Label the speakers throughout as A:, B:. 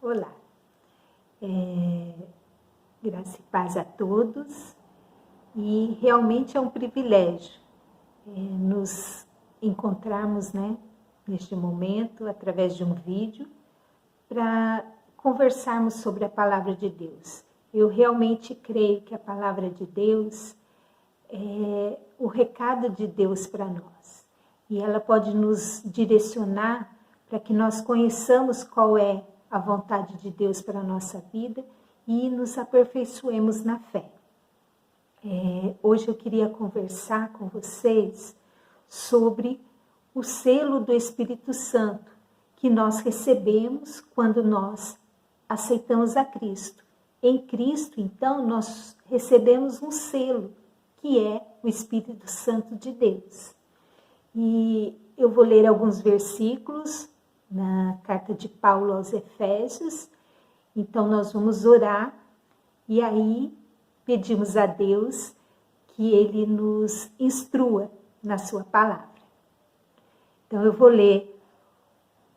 A: Olá, graça e paz a todos, e realmente é um privilégio nos encontrarmos, neste momento, através de um vídeo, para conversarmos sobre a palavra de Deus. Eu realmente creio que a palavra de Deus é o recado de Deus para nós, e ela pode nos direcionar para que nós conheçamos qual é a vontade de Deus para a nossa vida e nos aperfeiçoemos na fé. Hoje eu queria conversar com vocês sobre o selo do Espírito Santo que nós recebemos quando nós aceitamos a Cristo. Em Cristo, então, nós recebemos um selo, que é o Espírito Santo de Deus. E eu vou ler alguns versículos na carta de Paulo aos Efésios. Então nós vamos orar e aí pedimos a Deus que Ele nos instrua na sua palavra. Então eu vou ler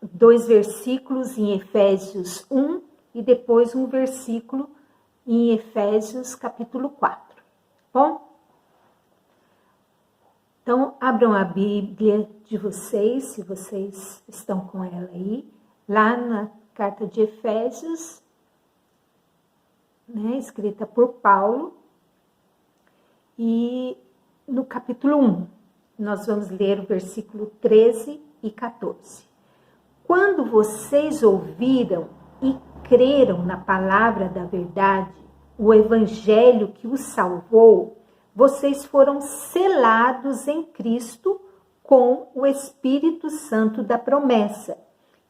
A: 2 versículos em Efésios 1 e depois um versículo em Efésios capítulo 4. Bom? Então, abram a Bíblia de vocês, se vocês estão com ela aí, lá na carta de Efésios, escrita por Paulo, e no capítulo 1, nós vamos ler o versículo 13 e 14. Quando vocês ouviram e creram na palavra da verdade, o evangelho que os salvou, vocês foram selados em Cristo com o Espírito Santo da promessa,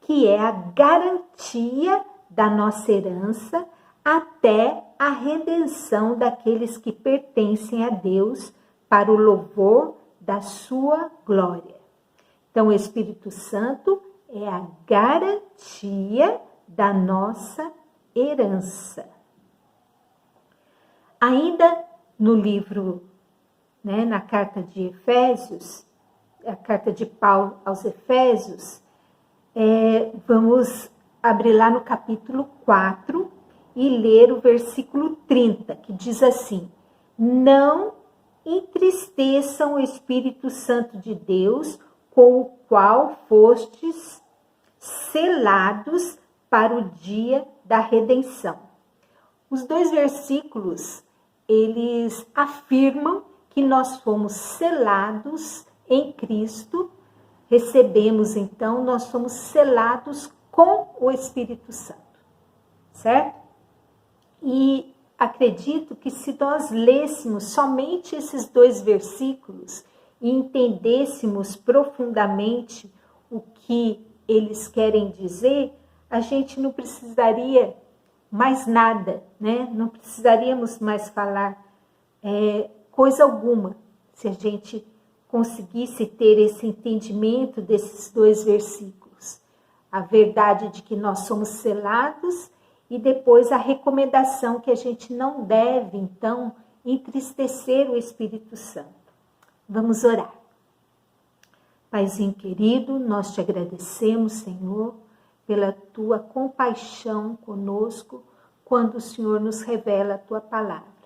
A: que é a garantia da nossa herança até a redenção daqueles que pertencem a Deus para o louvor da sua glória. Então, o Espírito Santo é a garantia da nossa herança. Ainda no livro, na carta de Efésios, a carta de Paulo aos Efésios, vamos abrir lá no capítulo 4 e ler o versículo 30, que diz assim: não entristeçam o Espírito Santo de Deus, com o qual fostes selados para o dia da redenção. Os 2 versículos, eles afirmam que nós fomos selados em Cristo, recebemos então, nós somos selados com o Espírito Santo, certo? E acredito que se nós lêssemos somente esses 2 versículos e entendêssemos profundamente o que eles querem dizer, a gente não precisaria mais nada, Não precisaríamos mais falar coisa alguma, se a gente conseguisse ter esse entendimento desses 2 versículos. A verdade de que nós somos selados e depois a recomendação que a gente não deve, então, entristecer o Espírito Santo. Vamos orar. Paizinho querido, nós te agradecemos, Senhor, pela tua compaixão conosco, quando o Senhor nos revela a tua palavra.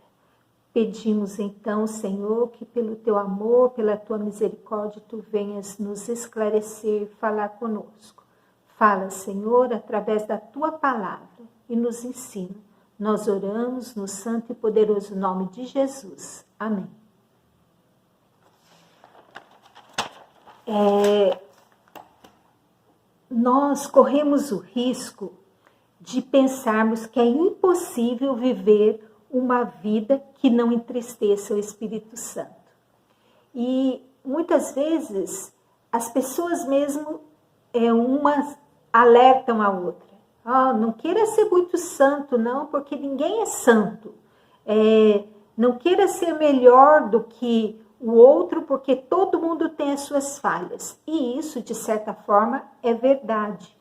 A: Pedimos então, Senhor, que pelo teu amor, pela tua misericórdia, tu venhas nos esclarecer, falar conosco. Fala, Senhor, através da tua palavra e nos ensina. Nós oramos no santo e poderoso nome de Jesus. Amém. Nós corremos o risco de pensarmos que é impossível viver uma vida que não entristeça o Espírito Santo. E muitas vezes as pessoas mesmo, umas alertam a outra. Não queira ser muito santo não, porque ninguém é santo. Não queira ser melhor do que o outro, porque todo mundo tem as suas falhas. E isso, de certa forma, é verdade.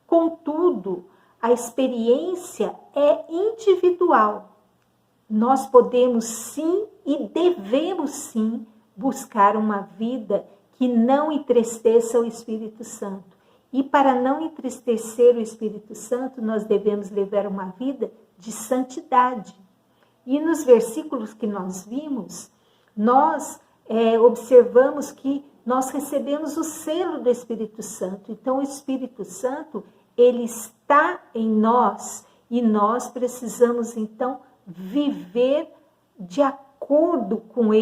A: Contudo, a experiência é individual. Nós podemos sim e devemos sim buscar uma vida que não entristeça o Espírito Santo E para não entristecer o Espírito Santo, nós devemos levar uma vida de santidade. E nos versículos que nós vimos, nós observamos que nós recebemos o selo do Espírito Santo. Então, o Espírito Santo, ele está em nós e nós precisamos, então, viver de acordo com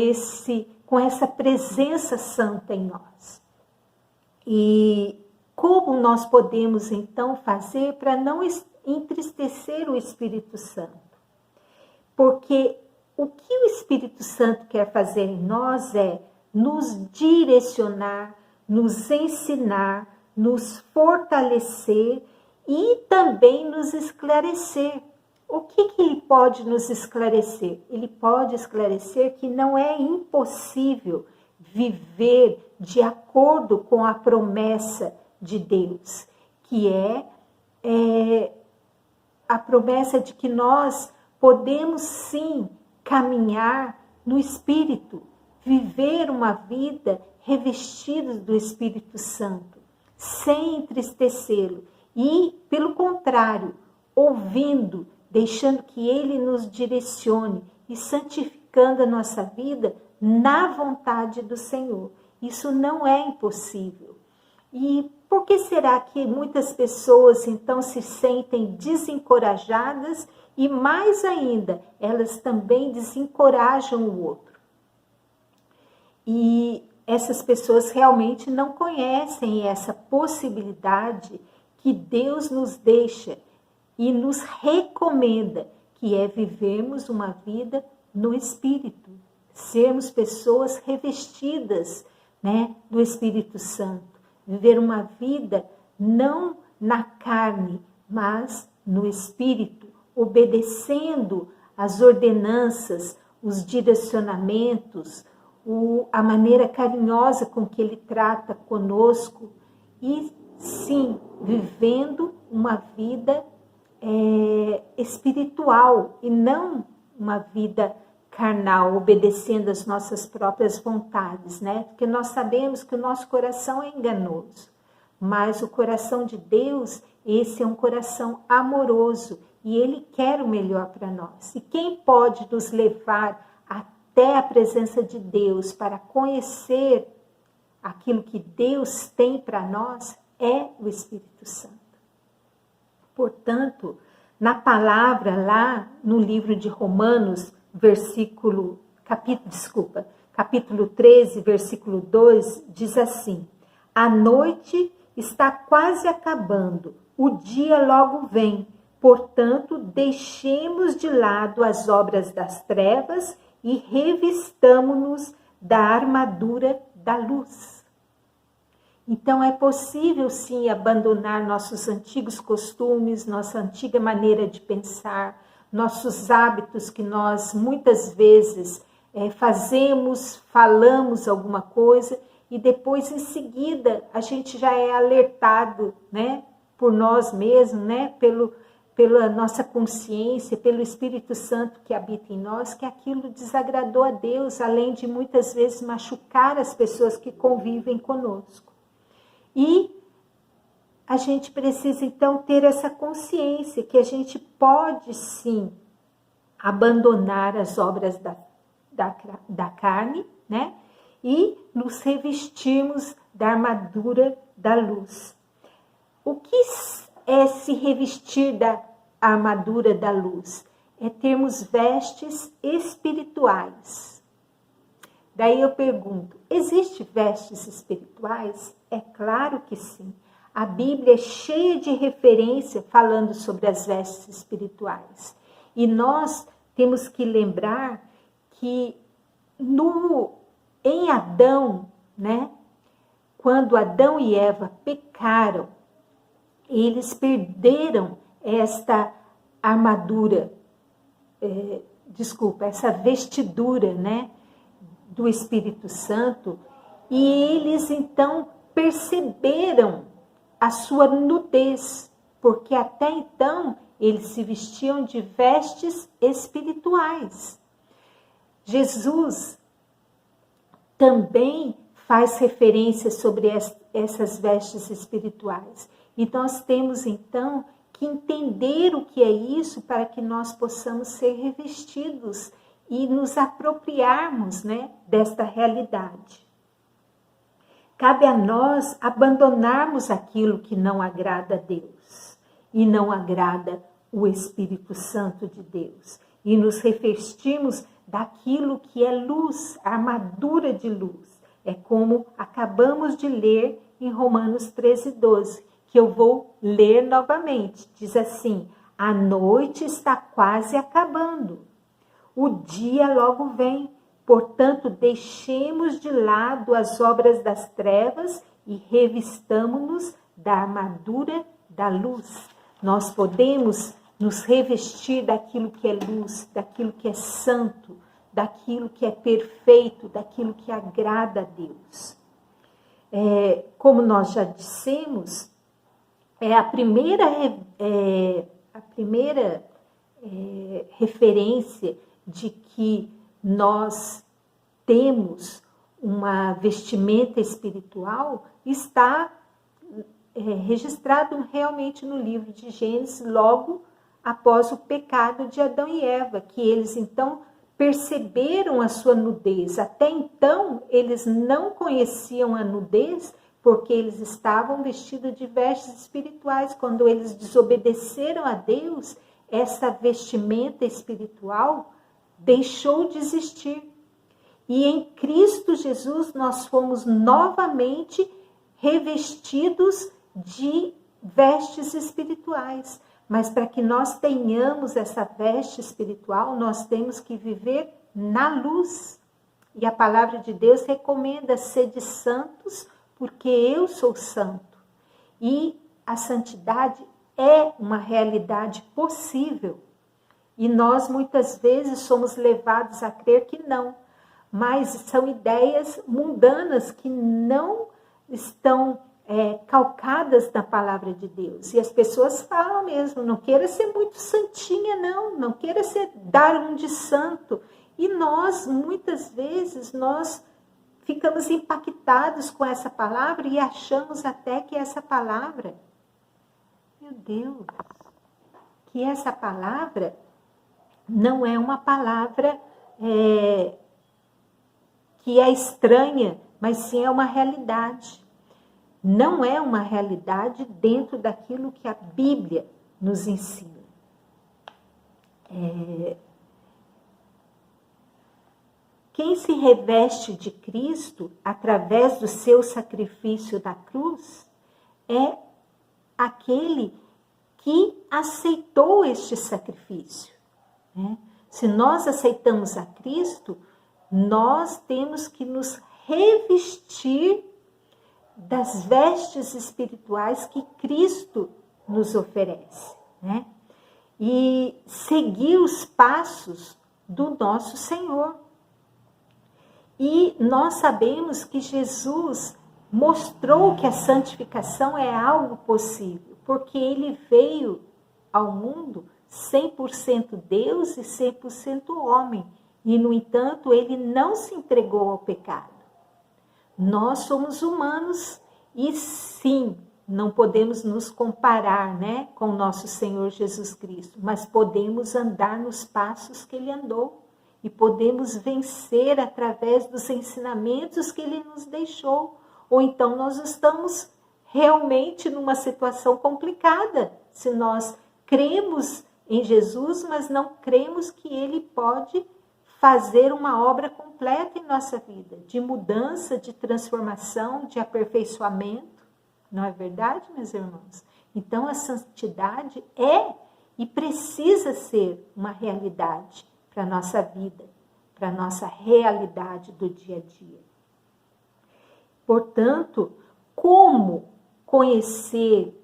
A: essa presença santa em nós. E como nós podemos, então, fazer para não entristecer o Espírito Santo? Porque o que o Espírito Santo quer fazer em nós é nos direcionar, nos ensinar, nos fortalecer e também nos esclarecer. O que ele pode nos esclarecer? Ele pode esclarecer que não é impossível viver de acordo com a promessa de Deus, que é a promessa de que nós podemos sim caminhar no Espírito, viver uma vida revestidos do Espírito Santo, sem entristecê-lo. E, pelo contrário, ouvindo, deixando que Ele nos direcione e santificando a nossa vida na vontade do Senhor. Isso não é impossível. E por que será que muitas pessoas, então, se sentem desencorajadas e, mais ainda, elas também desencorajam o outro? E essas pessoas realmente não conhecem essa possibilidade que Deus nos deixa e nos recomenda, que é vivermos uma vida no Espírito, sermos pessoas revestidas, do Espírito Santo, viver uma vida não na carne, mas no Espírito, obedecendo as ordenanças, os direcionamentos, a maneira carinhosa com que Ele trata conosco e, sim, vivendo uma vida espiritual e não uma vida carnal, obedecendo às nossas próprias vontades, Porque nós sabemos que o nosso coração é enganoso, mas o coração de Deus, esse é um coração amoroso e Ele quer o melhor para nós. E quem pode nos levar até a presença de Deus para conhecer aquilo que Deus tem para nós é o Espírito Santo. Portanto, na palavra lá no livro de Romanos, capítulo 13, versículo 2, diz assim: a noite está quase acabando, o dia logo vem, portanto, deixemos de lado as obras das trevas e revistamo-nos da armadura da luz. Então, é possível, sim, abandonar nossos antigos costumes, nossa antiga maneira de pensar, nossos hábitos que nós, muitas vezes, falamos alguma coisa e depois, em seguida, a gente já é alertado, por nós mesmos, pela nossa consciência, pelo Espírito Santo que habita em nós, que aquilo desagradou a Deus, além de muitas vezes machucar as pessoas que convivem conosco. E a gente precisa, então, ter essa consciência que a gente pode, sim, abandonar as obras da carne, e nos revestirmos da armadura da luz. O que é se revestir da armadura da luz? É termos vestes espirituais. Daí eu pergunto, existem vestes espirituais? É claro que sim. A Bíblia é cheia de referência falando sobre as vestes espirituais. E nós temos que lembrar que em Adão, quando Adão e Eva pecaram, eles perderam esta armadura, essa vestidura, do Espírito Santo, e eles então perceberam a sua nudez, porque até então eles se vestiam de vestes espirituais. Jesus também faz referência sobre essas vestes espirituais. E nós temos, então, que entender o que é isso para que nós possamos ser revestidos e nos apropriarmos, né, desta realidade. Cabe a nós abandonarmos aquilo que não agrada a Deus e não agrada o Espírito Santo de Deus e nos revestirmos daquilo que é luz, a armadura de luz. É como acabamos de ler em Romanos 13:12, que eu vou ler novamente. Diz assim: a noite está quase acabando, o dia logo vem. Portanto, deixemos de lado as obras das trevas e revistamo-nos da armadura da luz. Nós podemos nos revestir daquilo que é luz, daquilo que é santo, daquilo que é perfeito, daquilo que agrada a Deus. Como nós já dissemos, a primeira referência de que nós temos uma vestimenta espiritual está registrado realmente no livro de Gênesis, logo após o pecado de Adão e Eva, que eles então perceberam a sua nudez. Até então, eles não conheciam a nudez, porque eles estavam vestidos de vestes espirituais. Quando eles desobedeceram a Deus, essa vestimenta espiritual deixou de existir. E em Cristo Jesus nós fomos novamente revestidos de vestes espirituais. Mas para que nós tenhamos essa veste espiritual, nós temos que viver na luz. E a palavra de Deus recomenda: sede santos, porque eu sou santo. E a santidade é uma realidade possível. E nós muitas vezes somos levados a crer que não. Mas são ideias mundanas que não estão calcadas na palavra de Deus. E as pessoas falam mesmo: não queira ser muito santinha, não queira dar um de santo. E nós, muitas vezes, nós ficamos impactados com essa palavra e achamos até que essa palavra, meu Deus, que essa palavra não é uma palavra que é estranha, mas sim é uma realidade. Não é uma realidade dentro daquilo que a Bíblia nos ensina. Quem se reveste de Cristo através do seu sacrifício na cruz é aquele que aceitou este sacrifício. Né? Se nós aceitamos a Cristo, nós temos que nos revestir das vestes espirituais que Cristo nos oferece, né? E seguir os passos do nosso Senhor. E nós sabemos que Jesus mostrou que a santificação é algo possível, porque ele veio ao mundo 100% Deus e 100% homem. E, no entanto, ele não se entregou ao pecado. Nós somos humanos e, sim, não podemos nos comparar, né, com o nosso Senhor Jesus Cristo, mas podemos andar nos passos que ele andou e podemos vencer através dos ensinamentos que ele nos deixou. Ou então nós estamos realmente numa situação complicada, se nós cremos em Jesus, mas não cremos que ele pode fazer uma obra completa em nossa vida, de mudança, de transformação, de aperfeiçoamento. Não é verdade, meus irmãos? Então, a santidade é e precisa ser uma realidade para a nossa vida, para a nossa realidade do dia a dia. Portanto, como conhecer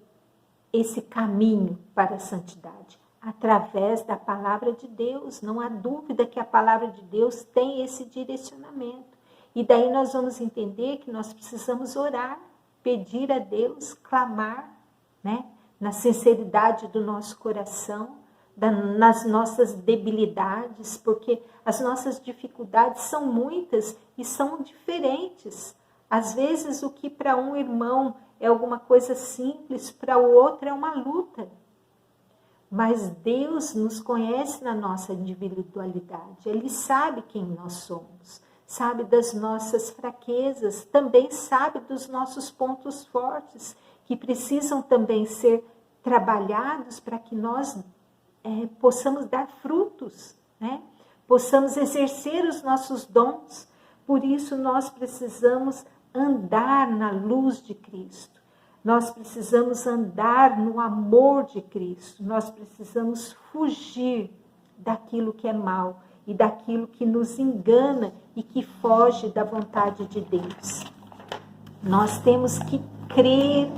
A: esse caminho para a santidade? Através da palavra de Deus. Não há dúvida que a palavra de Deus tem esse direcionamento. E daí nós vamos entender que nós precisamos orar, pedir a Deus, clamar, né, na sinceridade do nosso coração, nas nossas debilidades, porque as nossas dificuldades são muitas e são diferentes. Às vezes o que para um irmão é alguma coisa simples, para o outro é uma luta. Mas Deus nos conhece na nossa individualidade. Ele sabe quem nós somos, sabe das nossas fraquezas, também sabe dos nossos pontos fortes, que precisam também ser trabalhados para que nós possamos dar frutos, né? Possamos exercer os nossos dons. Por isso nós precisamos andar na luz de Cristo. Nós precisamos andar no amor de Cristo. Nós precisamos fugir daquilo que é mal e daquilo que nos engana e que foge da vontade de Deus. Nós temos que crer,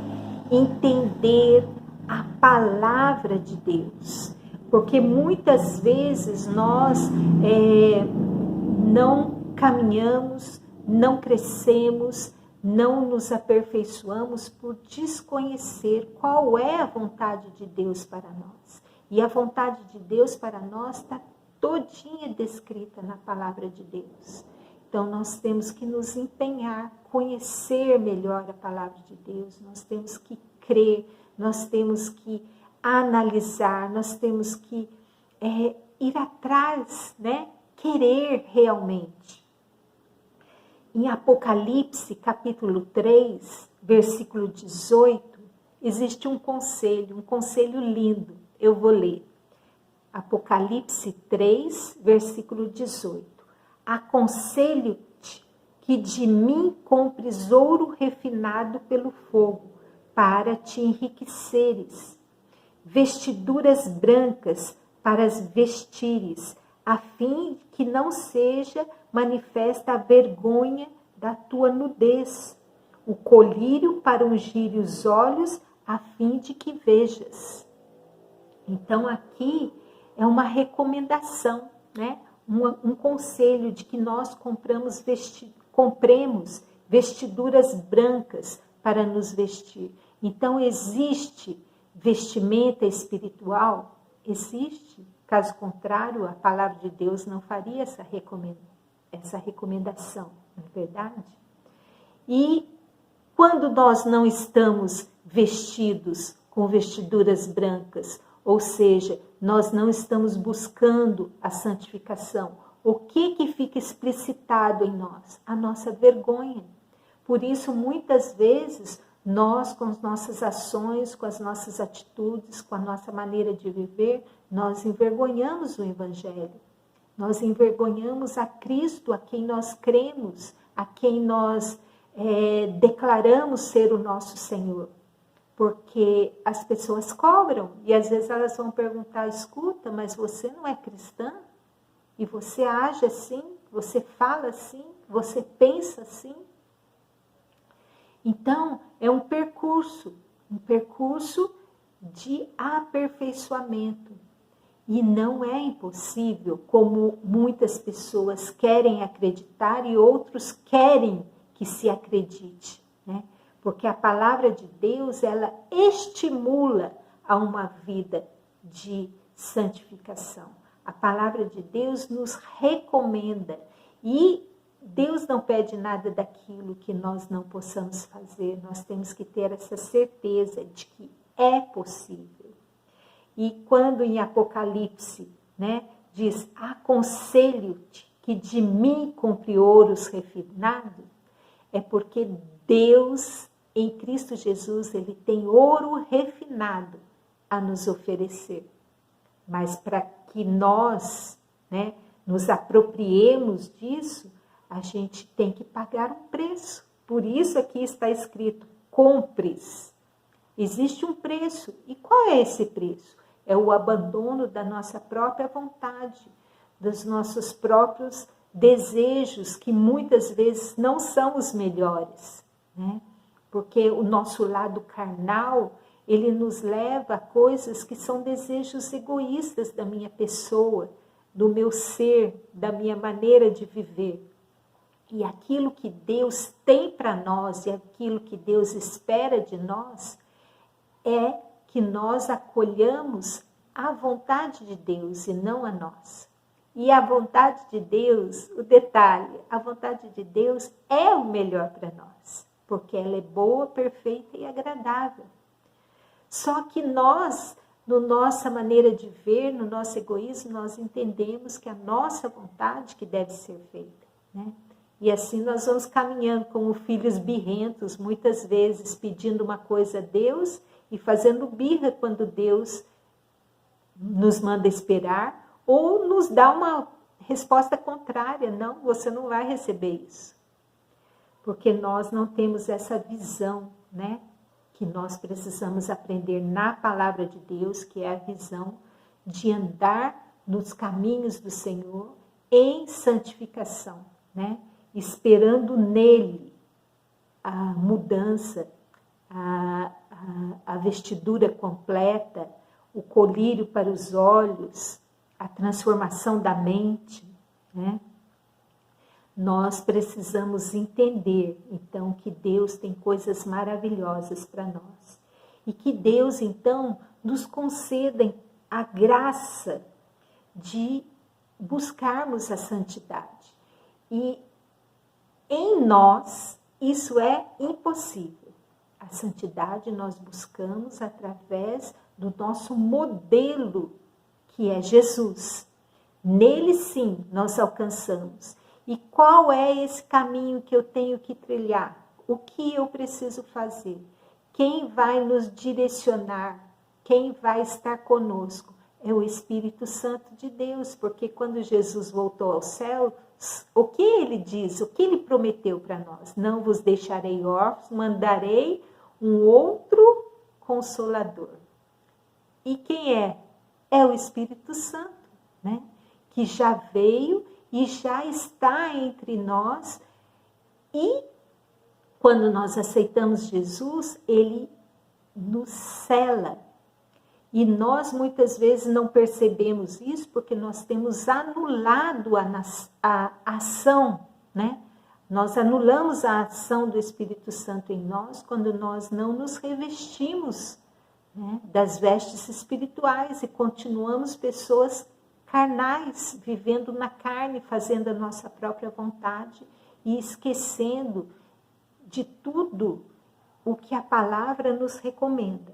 A: entender a palavra de Deus. Porque muitas vezes nós não caminhamos, não crescemos, não nos aperfeiçoamos por desconhecer qual é a vontade de Deus para nós. E a vontade de Deus para nós está todinha descrita na palavra de Deus. Então nós temos que nos empenhar, conhecer melhor a palavra de Deus, nós temos que crer, nós temos que analisar, nós temos que ir atrás, né? Querer realmente. Em Apocalipse, capítulo 3, versículo 18, existe um conselho lindo. Eu vou ler. Apocalipse 3, versículo 18. Aconselho-te que de mim compres ouro refinado pelo fogo, para te enriqueceres, vestiduras brancas para as vestires, a fim que não seja manifesta a vergonha da tua nudez, o colírio para ungir os olhos, a fim de que vejas. Então aqui é uma recomendação, né? Um conselho de que nós compremos vestiduras brancas para nos vestir. Então existe vestimenta espiritual? Existe. Caso contrário, a palavra de Deus não faria essa recomendação, não é verdade? E quando nós não estamos vestidos com vestiduras brancas, ou seja, nós não estamos buscando a santificação, o que fica explicitado em nós? A nossa vergonha. Por isso, muitas vezes, nós, com as nossas ações, com as nossas atitudes, com a nossa maneira de viver, nós envergonhamos o Evangelho. Nós envergonhamos a Cristo, a quem nós cremos, a quem nós declaramos ser o nosso Senhor. Porque as pessoas cobram e às vezes elas vão perguntar, escuta, mas você não é cristã? E você age assim? Você fala assim? Você pensa assim? Então, é um percurso de aperfeiçoamento. E não é impossível, como muitas pessoas querem acreditar e outros querem que se acredite, né? Porque a palavra de Deus, ela estimula a uma vida de santificação. A palavra de Deus nos recomenda e Deus não pede nada daquilo que nós não possamos fazer. Nós temos que ter essa certeza de que é possível. E quando em Apocalipse, né, diz, aconselho-te que de mim compre ouros refinados, é porque Deus, em Cristo Jesus, ele tem ouro refinado a nos oferecer. Mas para que nós, né, nos apropriemos disso, a gente tem que pagar um preço. Por isso aqui está escrito, compres. Existe um preço. E qual é esse preço? É o abandono da nossa própria vontade, dos nossos próprios desejos, que muitas vezes não são os melhores, né? Porque o nosso lado carnal, ele nos leva a coisas que são desejos egoístas da minha pessoa, do meu ser, da minha maneira de viver. E aquilo que Deus tem para nós e aquilo que Deus espera de nós é que nós acolhamos a vontade de Deus e não a nossa. E a vontade de Deus, o detalhe, a vontade de Deus é o melhor para nós, porque ela é boa, perfeita e agradável. Só que nós, na nossa maneira de ver, no nosso egoísmo, nós entendemos que a nossa vontade que deve ser feita, né? E assim nós vamos caminhando como filhos birrentos, muitas vezes pedindo uma coisa a Deus e fazendo birra quando Deus nos manda esperar ou nos dá uma resposta contrária. Não, você não vai receber isso. Porque nós não temos essa visão, né? Que nós precisamos aprender na palavra de Deus, que é a visão de andar nos caminhos do Senhor em santificação, né? Esperando nele a mudança, a vestidura completa, o colírio para os olhos, a transformação da mente, né? Nós precisamos entender, então, que Deus tem coisas maravilhosas para nós. E que Deus, então, nos conceda a graça de buscarmos a santidade. E em nós, isso é impossível. A santidade nós buscamos através do nosso modelo, que é Jesus. Nele, sim, nós alcançamos. E qual é esse caminho que eu tenho que trilhar? O que eu preciso fazer? Quem vai nos direcionar? Quem vai estar conosco? É o Espírito Santo de Deus, porque quando Jesus voltou ao céu, o que ele diz? O que ele prometeu para nós? Não vos deixarei órfãos, mandarei um outro Consolador. E quem é? É o Espírito Santo, né? Que já veio e já está entre nós, e quando nós aceitamos Jesus, ele nos sela. E nós muitas vezes não percebemos isso porque nós temos anulado a ação, né? Nós anulamos a ação do Espírito Santo em nós quando nós não nos revestimos, né, das vestes espirituais e continuamos pessoas carnais, vivendo na carne, fazendo a nossa própria vontade e esquecendo de tudo o que a palavra nos recomenda.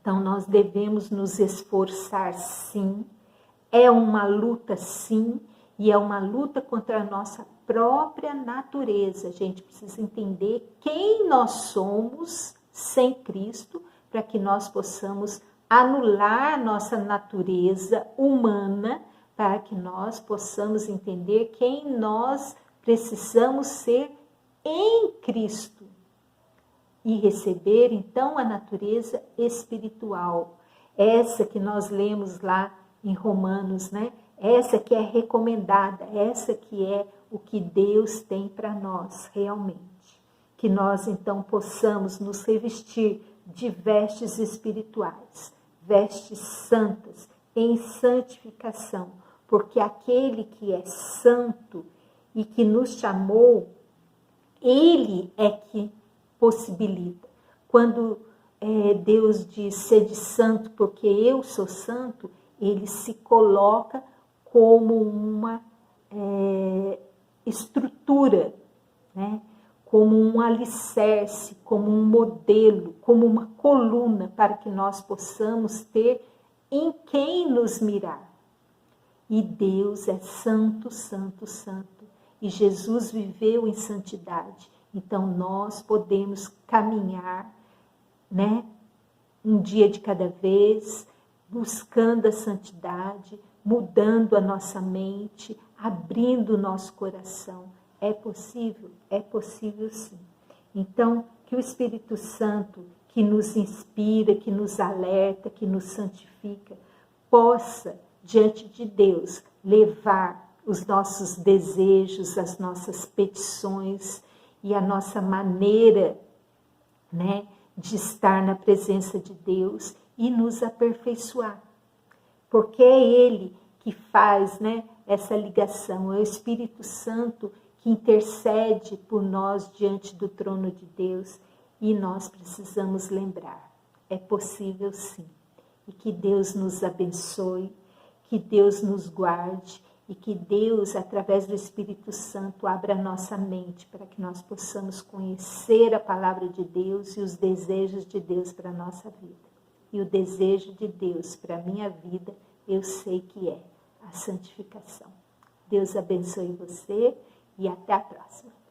A: Então, nós devemos nos esforçar, sim, é uma luta, sim, e é uma luta contra a nossa própria natureza. A gente precisa entender quem nós somos sem Cristo, para que nós possamos anular nossa natureza humana, para que nós possamos entender quem nós precisamos ser em Cristo e receber então a natureza espiritual, essa que nós lemos lá em Romanos, né? Essa que é recomendada, essa que é o que Deus tem para nós realmente, que nós então possamos nos revestir de vestes espirituais, vestes santas, em santificação, porque aquele que é santo e que nos chamou, ele é que possibilita. Quando Deus diz, sede santo porque eu sou santo, ele se coloca como uma estrutura, né? Como um alicerce, como um modelo, como uma coluna para que nós possamos ter em quem nos mirar. E Deus é santo, santo, santo. E Jesus viveu em santidade. Então nós podemos caminhar, né, um dia de cada vez, buscando a santidade, mudando a nossa mente, abrindo o nosso coração. É possível sim. Então, que o Espírito Santo, que nos inspira, que nos alerta, que nos santifica, possa, diante de Deus, levar os nossos desejos, as nossas petições e a nossa maneira, né, de estar na presença de Deus e nos aperfeiçoar. Porque é Ele que faz, né, essa ligação, é o Espírito Santo que intercede por nós diante do trono de Deus, e nós precisamos lembrar, é possível sim. E que Deus nos abençoe, Que Deus nos guarde e que Deus, através do Espírito Santo, abra nossa mente para que nós possamos conhecer a palavra de Deus e os desejos de Deus para a nossa vida. E o desejo de Deus para a minha vida, eu sei que é a santificação. Deus abençoe você e até a próxima.